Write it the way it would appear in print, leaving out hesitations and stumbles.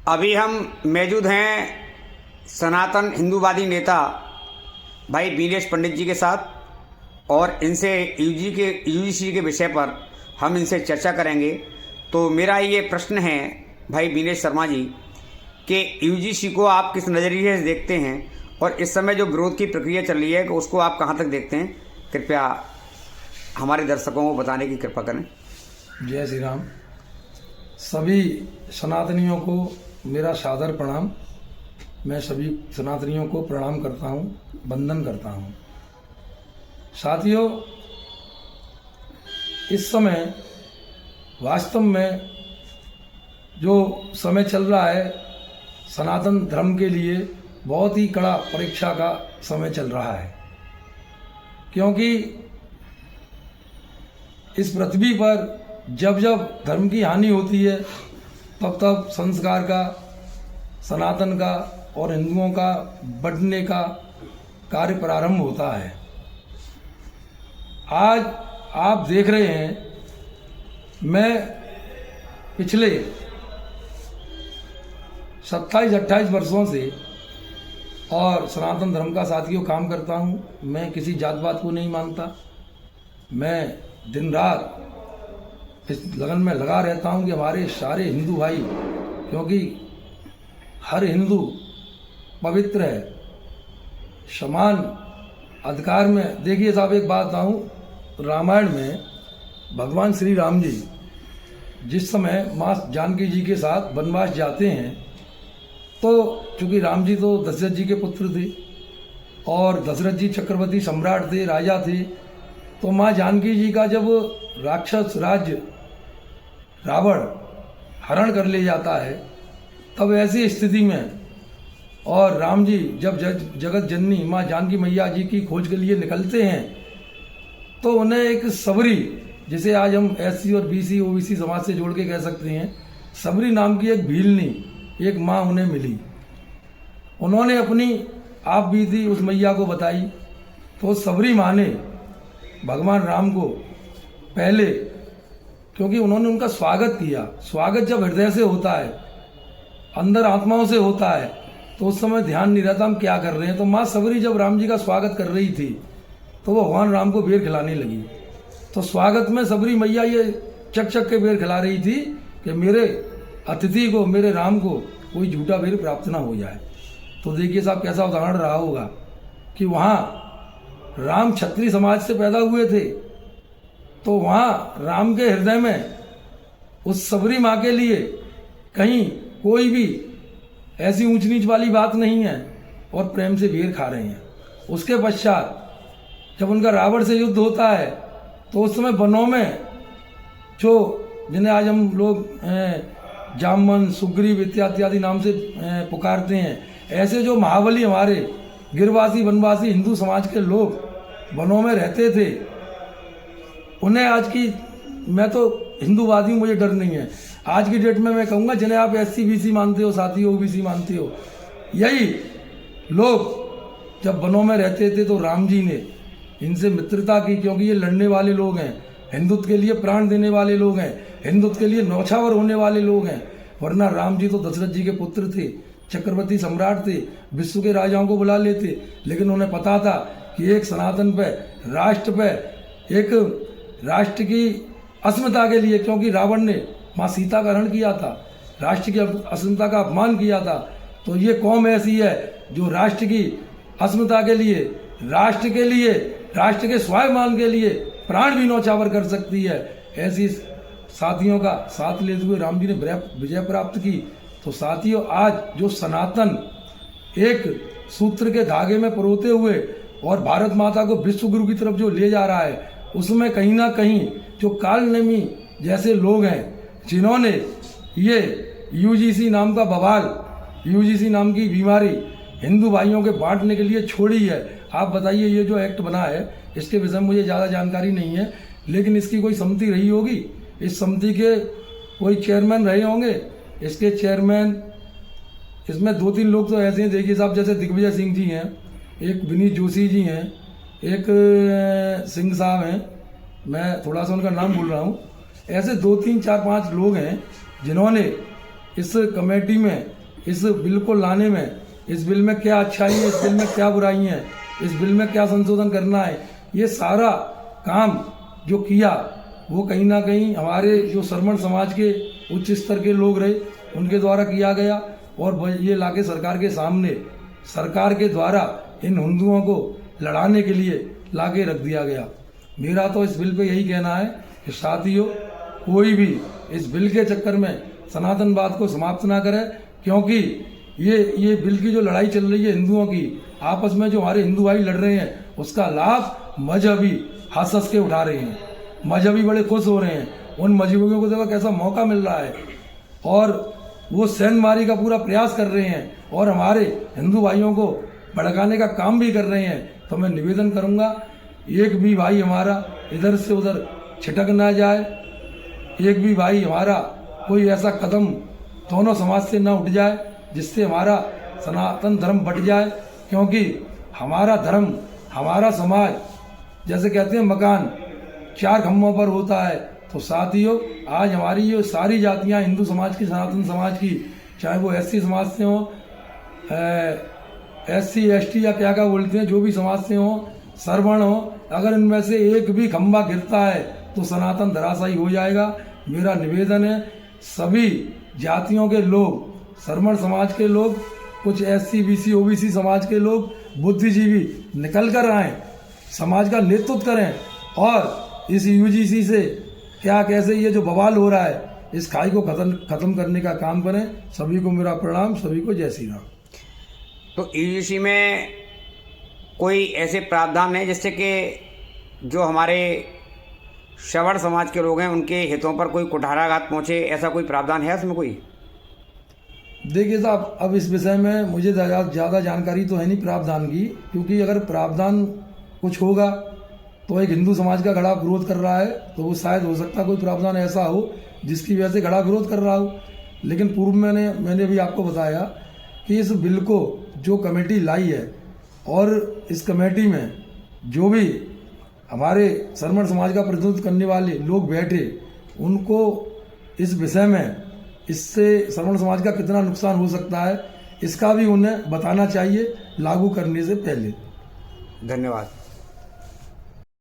अभी हम मौजूद हैं सनातन हिंदूवादी नेता भाई बीनेश पंडित जी के साथ और इनसे यूजीसी के विषय पर हम इनसे चर्चा करेंगे। तो मेरा ये प्रश्न है भाई बीनेश शर्मा जी कि यूजीसी को आप किस नज़रिए से देखते हैं और इस समय जो विरोध की प्रक्रिया चल रही है कि उसको आप कहाँ तक देखते हैं, कृपया हमारे दर्शकों को बताने की कृपा करें। जय श्री राम। सभी सनातनियों को मेरा सादर प्रणाम। मैं सभी सनातनियों को प्रणाम करता हूँ, वंदन करता हूँ। साथियों, इस समय वास्तव में जो समय चल रहा है सनातन धर्म के लिए बहुत ही कड़ा परीक्षा का समय चल रहा है, क्योंकि इस पृथ्वी पर जब जब धर्म की हानि होती है तब तब संस्कार का, सनातन का और हिंदुओं का बढ़ने का कार्य प्रारंभ होता है। आज आप देख रहे हैं, मैं पिछले 27-28 वर्षों से और सनातन धर्म का साथियों काम करता हूँ। मैं किसी जात पात को नहीं मानता। मैं दिन रात इस लगन में लगा रहता हूँ कि हमारे सारे हिंदू भाई, क्योंकि हर हिंदू पवित्र है, समान अधिकार में। देखिए साहब, एक बात बताऊँ, रामायण में भगवान श्री राम जी जिस समय माँ जानकी जी के साथ वनवास जाते हैं, तो चूँकि राम जी तो दशरथ जी के पुत्र थे और दशरथ जी चक्रवर्ती सम्राट थे, राजा थे, तो माँ जानकी जी का जब राक्षस राज्य रावण हरण कर ले जाता है, तब ऐसी स्थिति में और राम जी जब जगत जननी माँ जानकी मैया जी की खोज के लिए निकलते हैं, तो उन्हें एक सबरी, जिसे आज हम एससी और बीसी ओबीसी समाज से जोड़ के कह सकते हैं, सबरी नाम की एक भीलनी, एक माँ उन्हें मिली। उन्होंने अपनी आप बीती उस मैया को बताई, तो सबरी माँ ने भगवान राम को पहले, क्योंकि उन्होंने उनका स्वागत किया, स्वागत जब हृदय से होता है, अंदर आत्माओं से होता है, तो उस समय ध्यान नहीं रहता हम क्या कर रहे हैं। तो माँ सबरी जब राम जी का स्वागत कर रही थी, तो वो भगवान राम को बेर खिलाने लगी। तो स्वागत में सबरी मैया ये चक चक के बेर खिला रही थी कि मेरे अतिथि को, मेरे राम को कोई झूठा बेर प्राप्त ना हो जाए। तो देखिए साहब, कैसा उदाहरण रहा होगा कि वहाँ राम क्षत्रिय समाज से पैदा हुए थे, तो वहाँ राम के हृदय में उस सबरी माँ के लिए कहीं कोई भी ऐसी ऊंच नीच वाली बात नहीं है और प्रेम से बेर खा रहे हैं। उसके पश्चात जब उनका रावण से युद्ध होता है, तो उस समय वनों में जो जिन्हें आज हम लोग जामवन, सुग्रीव इत्यादि नाम से पुकारते हैं, ऐसे जो महाबली हमारे गिरवासी वनवासी हिंदू समाज के लोग वनों में रहते थे, उन्हें आज की, मैं तो हिंदूवादी हूँ, मुझे डर नहीं है। आज की डेट में मैं कहूँगा, जिन्हें आप एससी बीसी मानते हो, साथी ओबीसी मानते हो, यही लोग जब वनों में रहते थे तो राम जी ने इनसे मित्रता की, क्योंकि ये लड़ने वाले लोग हैं, हिंदुत्व के लिए प्राण देने वाले लोग हैं, हिंदुत्व के लिए नौछावर होने वाले लोग हैं। वरना राम जी तो दशरथ जी के पुत्र थे, चक्रवर्ती सम्राट थे, विश्व के राजाओं को बुला लेते, लेकिन उन्हें पता था कि एक सनातन पे, राष्ट्र पे, एक राष्ट्र की अस्मिता के लिए, क्योंकि रावण ने माँ सीता का हरण किया था, राष्ट्र की अस्मिता का अपमान किया था, तो ये कौम ऐसी है जो राष्ट्र की अस्मिता के लिए, राष्ट्र के लिए, राष्ट्र के स्वाभिमान के लिए प्राण भी नौछावर कर सकती है। ऐसी साथियों का साथ लेते हुए राम जी ने विजय प्राप्त की। तो साथियों, आज जो सनातन एक सूत्र के धागे में परोते हुए और भारत माता को विश्व गुरु की तरफ जो ले जा रहा है, उसमें कहीं ना कहीं जो कालनेमी जैसे लोग हैं, जिन्होंने ये यूजीसी नाम का बवाल, यूजीसी नाम की बीमारी हिंदू भाइयों के बांटने के लिए छोड़ी है। आप बताइए, ये जो एक्ट बना है, इसके विषय में मुझे ज़्यादा जानकारी नहीं है, लेकिन इसकी कोई समिति रही होगी, इस समिति के कोई चेयरमैन रहे होंगे। इसके चेयरमैन, इसमें 2-3 लोग तो ऐसे हैं, देखिए साहब, जैसे दिग्विजय सिंह जी हैं, एक विनीत जोशी जी हैं, एक सिंह साहब हैं, मैं थोड़ा सा उनका नाम भूल रहा हूँ। ऐसे 2, 3, 4, 5 लोग हैं जिन्होंने इस कमेटी में, इस बिल को लाने में, इस बिल में क्या अच्छाई है, इस बिल में क्या बुराई है, इस बिल में क्या संशोधन करना है, ये सारा काम जो किया वो कहीं ना कहीं हमारे जो श्रमण समाज के उच्च स्तर के लोग रहे उनके द्वारा किया गया और ये लाके सरकार के सामने सरकार के द्वारा इन हिंदुओं को लड़ाने के लिए लाके रख दिया गया। मेरा तो इस बिल पे यही कहना है कि साथियों, कोई भी इस बिल के चक्कर में सनातनवाद को समाप्त ना करे, क्योंकि ये बिल की जो लड़ाई चल रही है हिंदुओं की आपस में, जो हमारे हिंदू भाई लड़ रहे हैं, उसका लाभ मजहबी हंस हंस के उठा रहे हैं। मजहबी बड़े खुश हो रहे हैं, उन मजहबियों को देखो कैसा मौका मिल रहा है और वो सेंधमारी का पूरा प्रयास कर रहे हैं और हमारे हिंदू भाइयों को भड़काने का काम भी कर रहे हैं। तो मैं निवेदन करूंगा, एक भी भाई हमारा इधर से उधर छिटक ना जाए, एक भी भाई हमारा कोई ऐसा कदम दोनों समाज से ना उठ जाए जिससे हमारा सनातन धर्म बट जाए, क्योंकि हमारा धर्म, हमारा समाज, जैसे कहते हैं मकान चार खम्भों पर होता है। तो साथियों, आज हमारी ये सारी जातियां, हिंदू समाज की, सनातन समाज की, चाहे वो एससी समाज से हो, SC ST या क्या बोलते हैं, जो भी समाज से हो, श्रवण हो, अगर इनमें से एक भी खंभा गिरता है तो सनातन धराशायी हो जाएगा। मेरा निवेदन है सभी जातियों के लोग, श्रमण समाज के लोग, कुछ SC BC OBC समाज के लोग, बुद्धिजीवी निकल कर आए, समाज का नेतृत्व करें और इस UGC से क्या कैसे ये जो बवाल हो रहा है इस खाई को खत्म करने का काम करें। सभी को मेरा प्रणाम, सभी को जय श्री राम। तो UGC में कोई ऐसे प्रावधान है जिससे कि जो हमारे श्रवण समाज के लोग हैं उनके हितों पर कोई कुठाराघात पहुंचे, ऐसा कोई प्रावधान है उसमें कोई? देखिए साहब, अब इस विषय में मुझे ज़्यादा जानकारी तो है नहीं प्रावधान की, क्योंकि अगर प्रावधान कुछ होगा तो एक हिंदू समाज का खड़ा विरोध कर रहा है तो वो शायद हो सकता कोई प्रावधान ऐसा हो जिसकी वजह से खड़ा विरोध कर रहा हो। लेकिन पूर्व में मैंने भी आपको बताया कि इस बिल को जो कमेटी लाई है और इस कमेटी में जो भी हमारे श्रमण समाज का प्रतिनिधित्व करने वाले लोग बैठे, उनको इस विषय में इससे श्रमण समाज का कितना नुकसान हो सकता है इसका भी उन्हें बताना चाहिए लागू करने से पहले। धन्यवाद।